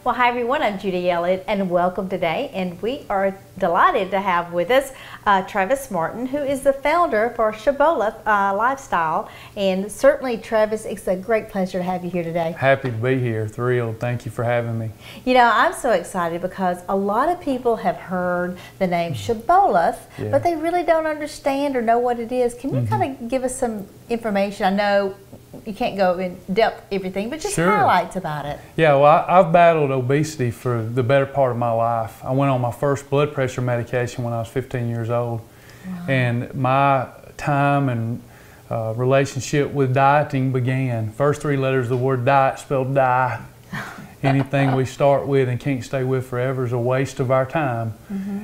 Well, hi everyone, I'm Judy Elliott and welcome today, and we are delighted to have with us Travis Martin, who is the founder for Shibboleth Lifestyle. And certainly, Travis, it's a great pleasure to have you here today. Happy to be here, thrilled. Thank you for having me. You know, I'm so excited because a lot of people have heard the name Shibboleth, but they really don't understand or know what it is. Can you kind of give us some information? I know you can't go in depth everything, but just highlights about it. Yeah, well, I've battled obesity for the better part of my life. I went on my first blood pressure medication when I was 15 years old. Wow. And my time and relationship with dieting began. First three letters of the word diet spelled die. Anything we start with and can't stay with forever is a waste of our time.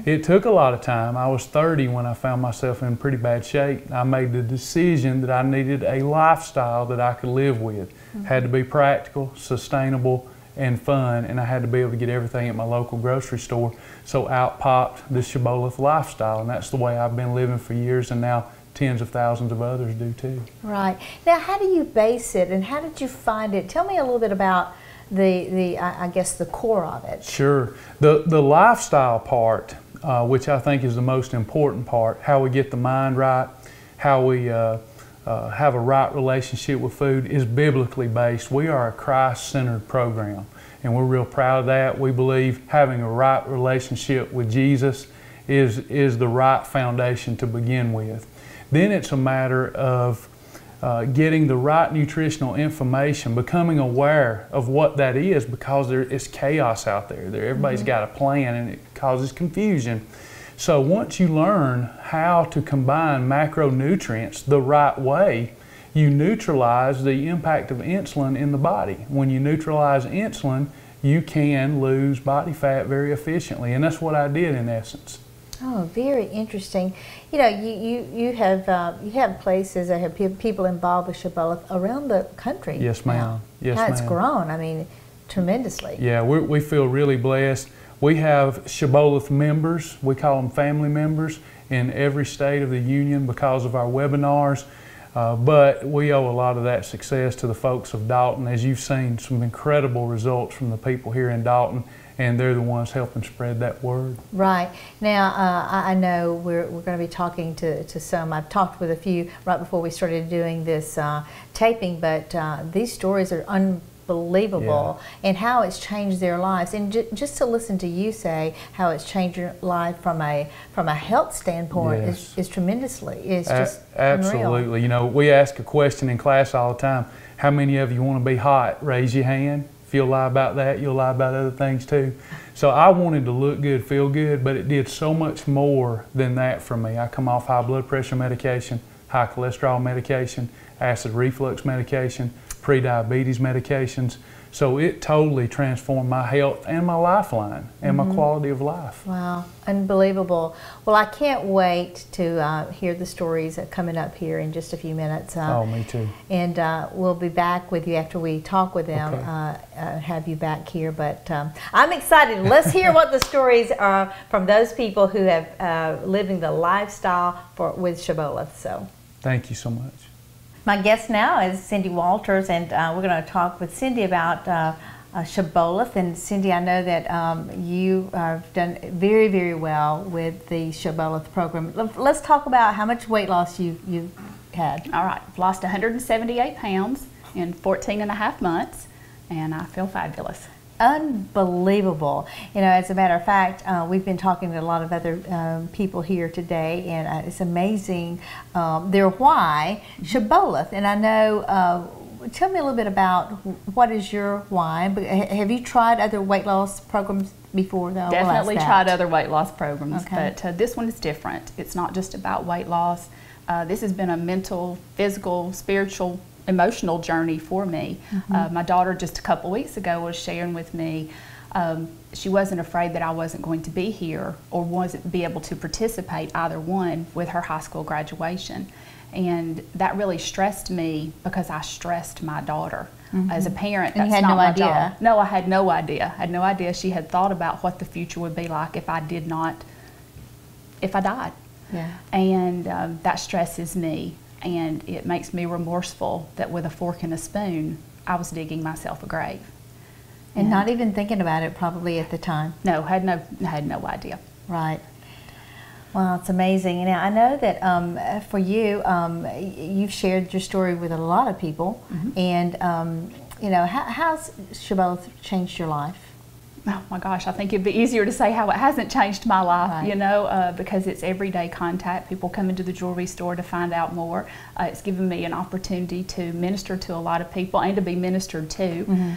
It took a lot of time. I was 30 when I found myself in pretty bad shape. I made the decision that I needed a lifestyle that I could live with. Had to be practical, sustainable, and fun, and I had to be able to get everything at my local grocery store. So out popped the Shibboleth lifestyle, and that's the way I've been living for years, and now tens of thousands of others do too. Right. Now, how do you base it, and how did you find it? Tell me a little bit about I guess the core of it. Sure. The lifestyle part, which I think is the most important part, how we get the mind right, how we have a right relationship with food, is biblically based. We are a Christ-centered program, and we're real proud of that. We believe having a right relationship with Jesus is the right foundation to begin with. Then it's a matter of getting the right nutritional information, becoming aware of what that is, because there is chaos out there. Everybody's got a plan and it causes confusion. So once you learn how to combine macronutrients the right way, you neutralize the impact of insulin in the body. When you neutralize insulin, you can lose body fat very efficiently, and that's what I did in essence. Oh, very interesting. You know, you have places that have people involved with Shibboleth around the country. Yes, ma'am. Yes, ma'am. It's grown, I mean, tremendously. Yeah, we feel really blessed. We have Shibboleth members, we call them family members, in every state of the union because of our webinars. But we owe a lot of that success to the folks of Dalton. As you've seen, some incredible results from the people here in Dalton, and they're the ones helping spread that word. Right. Now, I know we're going to be talking to some. I've talked with a few right before we started doing this taping, but these stories are unbelievable, and how it's changed their lives. And just to listen to you say how it's changed your life from a health standpoint is tremendously. It's just absolutely unreal. You know, we ask a question in class all the time: how many of you want to be hot? Raise your hand. If you'll lie about that, you'll lie about other things too. So I wanted to look good, feel good, but it did so much more than that for me. I come off high blood pressure medication, high cholesterol medication, acid reflux medication, pre-diabetes medications. So it totally transformed my health and my lifeline and my quality of life. Wow, unbelievable. Well, I can't wait to hear the stories coming up here in just a few minutes. Oh, me too. And we'll be back with you after we talk with them, have you back here. But I'm excited. Let's hear what the stories are from those people who have living the lifestyle with Shibboleth. So, thank you so much. My guest now is Cindy Walters, and we're going to talk with Cindy about Shibboleth. And Cindy, I know that you have done very, very well with the Shibboleth program. Let's talk about how much weight loss you've had. All right, I've lost 178 pounds in 14 and a half months, and I feel fabulous. Unbelievable. You know, as a matter of fact, we've been talking to a lot of other people here today, and it's amazing their why Shibboleth. And I know, tell me a little bit about what is your why. Have you tried other weight loss programs before, though? Definitely tried other weight loss programs, but this one is different. It's not just about weight loss. This has been a mental, physical, spiritual, emotional journey for me. My daughter just a couple weeks ago was sharing with me she wasn't afraid that I wasn't going to be here or wasn't be able to participate, either one, with her high school graduation. And that really stressed me because I stressed my daughter. As a parent, and that's you had not no my idea. job. No, I had no idea. I had no idea she had thought about what the future would be like if I died. Yeah. And that stresses me. And it makes me remorseful that with a fork and a spoon, I was digging myself a grave. And not even thinking about it probably at the time. No, had no idea. Right. Well, it's amazing. Now, I know that for you, you've shared your story with a lot of people. And, you know, how's Shibboleth changed your life? Oh my gosh, I think it'd be easier to say how it hasn't changed my life, you know, because it's everyday contact. People come into the jewelry store to find out more. It's given me an opportunity to minister to a lot of people and to be ministered to.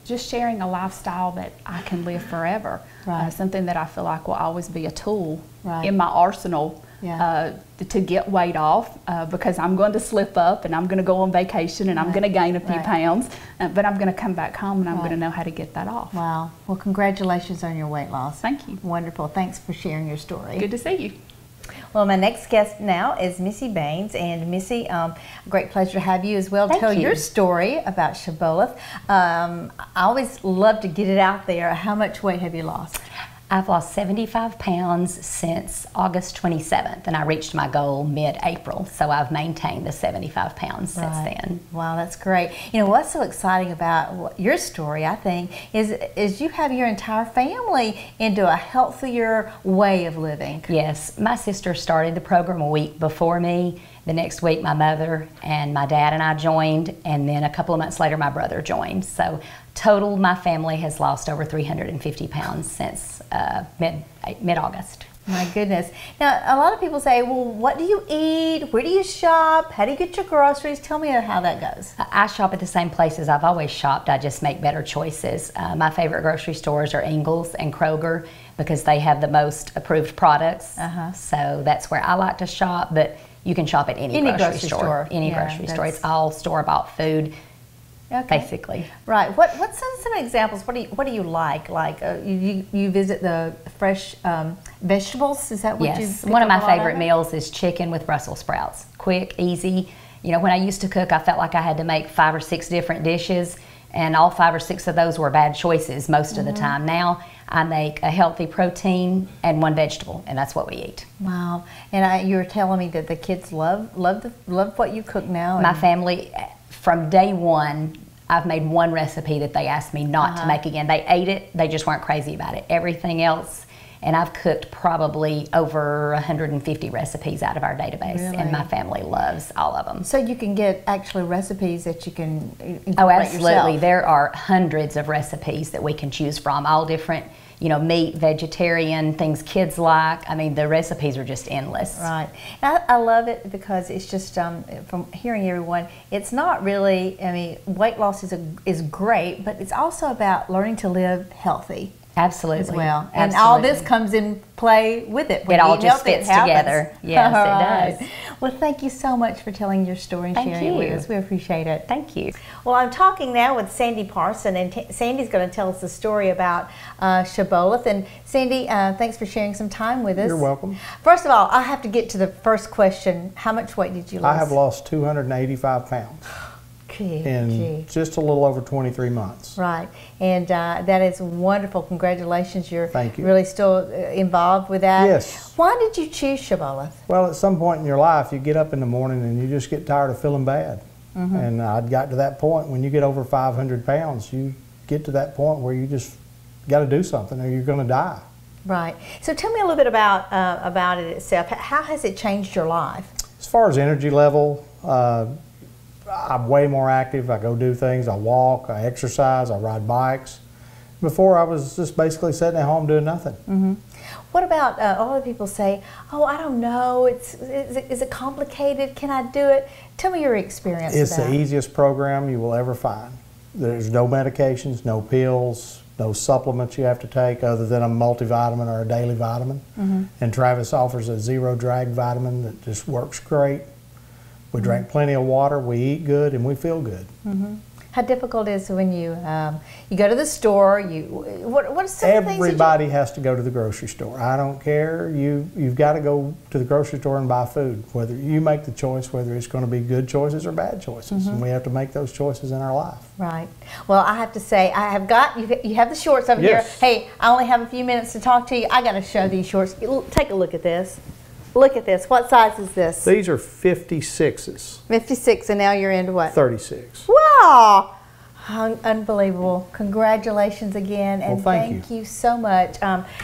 Just sharing a lifestyle that I can live forever. Something that I feel like will always be a tool in my arsenal to get weight off, because I'm going to slip up and I'm going to go on vacation and I'm going to gain a few pounds, but I'm going to come back home and I'm going to know how to get that off. Wow. Well, congratulations on your weight loss. Thank you. Wonderful. Thanks for sharing your story. Good to see you. Well, my next guest now is Missy Banes, and Missy, great pleasure to have you as well. Tell your story about Shibboleth. I always love to get it out there. How much weight have you lost? I've lost 75 pounds since August 27th, and I reached my goal mid-April, so I've maintained the 75 pounds since then. Wow, that's great. You know, what's so exciting about your story, I think, is you have your entire family into a healthier way of living. Yes, my sister started the program a week before me. The next week, my mother and my dad and I joined, and then a couple of months later, my brother joined. So total, my family has lost over 350 pounds since mid-August. My goodness. Now, a lot of people say, well, what do you eat? Where do you shop? How do you get your groceries? Tell me how that goes. I shop at the same places I've always shopped. I just make better choices. My favorite grocery stores are Ingles and Kroger because they have the most approved products. So that's where I like to shop, but you can shop at any grocery store. Any grocery store. It's all store-bought food. Basically. Right. What's some examples? What do you like? Like you visit the fresh vegetables? Is that what you? Yes. One of my favorite meals is chicken with Brussels sprouts. Quick, easy. You know, when I used to cook, I felt like I had to make 5 or 6 different dishes, and all 5 or 6 of those were bad choices most of the time. Now I make a healthy protein and 1 vegetable, and that's what we eat. Wow. And you were telling me that the kids love what you cook now. My family, from day one, I've made 1 recipe that they asked me not to make again. They ate it, they just weren't crazy about it. Everything else, and I've cooked probably over 150 recipes out of our database, and my family loves all of them. So you can get actually recipes that you can incorporate absolutely. yourself. There are hundreds of recipes that we can choose from, all different, you know, meat, vegetarian, things kids like. I mean, the recipes are just endless. Right. I love it because it's just, from hearing everyone, it's not really, I mean, weight loss is great, but it's also about learning to live healthy. Absolutely. As well. And all this comes in play with it. It all just fits together. Yes, it does. Well, thank you so much for telling your story and sharing it with us. We appreciate it. Thank you. Well, I'm talking now with Sandy Parson, and Sandy's going to tell us the story about Shibboleth. And Sandy, thanks for sharing some time with us. You're welcome. First of all, I have to get to the first question. How much weight did you lose? I have lost 285 pounds. In just a little over 23 months. Right, and that is wonderful. Congratulations. You're Thank you. Really still involved with that. Yes. Why did you choose Shibboleth? Well, at some point in your life, you get up in the morning and you just get tired of feeling bad. And I'd got to that point. When you get over 500 pounds, you get to that point where you just got to do something or you're going to die. Right. So tell me a little bit about it itself. How has it changed your life? As far as energy level, I'm way more active. I go do things. I walk, I exercise, I ride bikes. Before, I was just basically sitting at home doing nothing. What about, a lot of people say, oh, I don't know, is it complicated? Can I do it? Tell me your experience with that. It's the easiest program you will ever find. There's no medications, no pills, no supplements you have to take other than a multivitamin or a daily vitamin. And Travis offers a zero drag vitamin that just works great. We drink plenty of water, we eat good, and we feel good. How difficult is it when you go to the store? What are some things that Everybody has to go to the grocery store. I don't care. You've got to go to the grocery store and buy food. Whether you make the choice, whether it's going to be good choices or bad choices, and we have to make those choices in our life. Right. Well, I have to say, I have got you have the shorts over here. Hey, I only have a few minutes to talk to you. I got to show these shorts. Take a look at this. Look at this. What size is this? These are 56s. 56, and now you're into what? 36. Wow! Unbelievable. Congratulations again. And Well, thank you so much,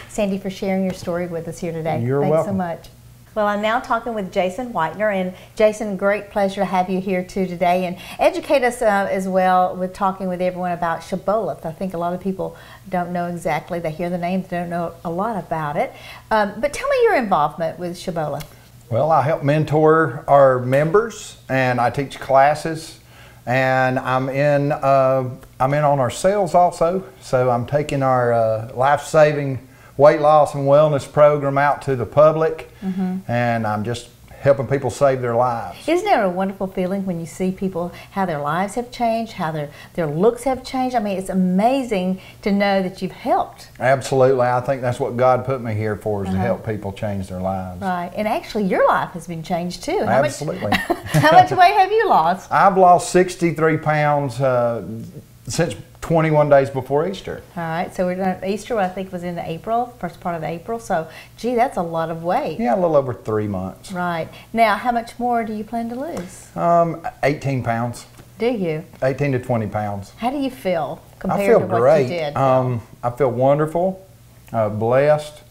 Sandy, for sharing your story with us here today. You're Thanks welcome. so much. Well, I'm now talking with Jason Whitener, and Jason, great pleasure to have you here too today, and educate us as well with talking with everyone about Shibboleth. I think a lot of people don't know exactly. They hear the name, they don't know a lot about it. But tell me your involvement with Shibboleth. Well, I help mentor our members, and I teach classes, and I'm in on our sales also. So I'm taking our life-saving weight loss and wellness program out to the public, and I'm just helping people save their lives. Isn't it a wonderful feeling when you see people, how their lives have changed, how their looks have changed? I mean, it's amazing to know that you've helped. Absolutely. I think that's what God put me here for, is to help people change their lives. Right, and actually your life has been changed too. Absolutely. How much weight have you lost? I've lost 63 pounds since 21 days before Easter. All right, so we're done. Easter, I think, was in April, first part of April. So, gee, that's a lot of weight. Yeah, a little over 3 months. Right. Now, how much more do you plan to lose? 18 pounds. Do you? 18 to 20 pounds. How do you feel compared I feel to what great. you did? I feel wonderful, blessed.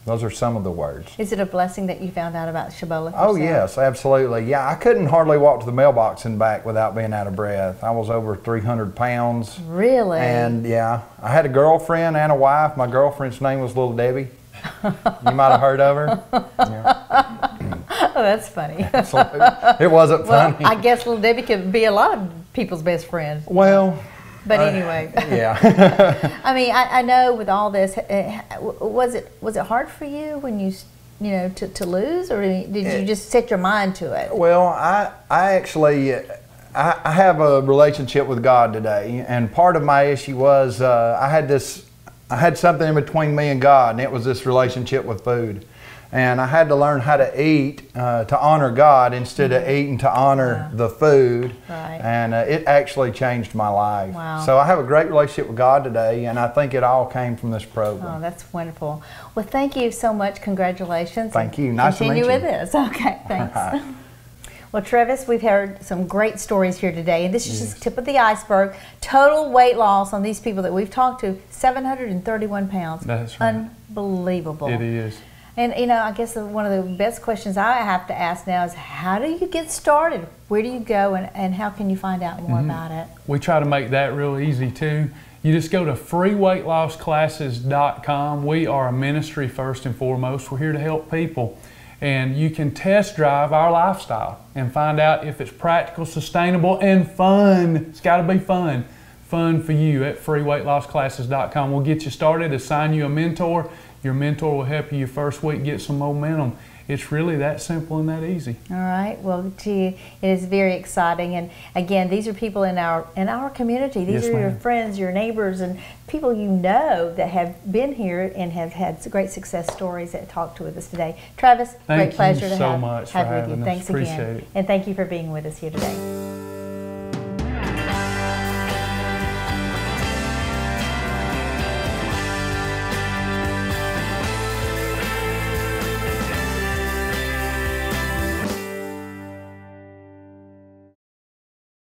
Those are some of the words. Is it a blessing that you found out about Shibboleth? Oh yourself? yes, absolutely. Yeah, I couldn't hardly walk to the mailbox and back without being out of breath. I was over 300 pounds. Really? And yeah, I had a girlfriend and a wife. My girlfriend's name was Little Debbie. You might have heard of her. Yeah. Oh, that's funny. It wasn't Well, funny. I guess Little Debbie could be a lot of people's best friend. Well, But anyway. yeah. I mean, I know with all this, was it hard for you when you know, to lose, or did you just set your mind to it? Well, I actually, I have a relationship with God today, and part of my issue was I had something in between me and God, and it was this relationship with food. And I had to learn how to eat to honor God instead of eating to honor the food. Right. And it actually changed my life. Wow. So I have a great relationship with God today, and I think it all came from this program. Oh, that's wonderful. Well, thank you so much. Congratulations. Thank you. Nice to meet Continue you. with this. Okay, thanks. Well, Travis, we've heard some great stories here today, and this is just the tip of the iceberg. Total weight loss on these people that we've talked to, 731 pounds. That's right. Unbelievable. It is. And, you know, I guess one of the best questions I have to ask now is, how do you get started? Where do you go, and how can you find out more about it? We try to make that real easy too. You just go to freeweightlossclasses.com. We are a ministry first and foremost. We're here to help people. And you can test drive our lifestyle and find out if it's practical, sustainable, and fun. It's got to be fun. Fun for you at freeweightlossclasses.com. We'll get you started, assign you a mentor. Your mentor will help you your first week get some momentum. It's really that simple and that easy. All right. Well, gee, it is very exciting. And again, these are people in our community. These Yes, are your ma'am. friends, your neighbors, and people you know that have been here and have had great success stories that talked with us today. Travis, Thank great pleasure you to so have much for with you. having us. Thanks Appreciate again. it. And thank you for being with us here today.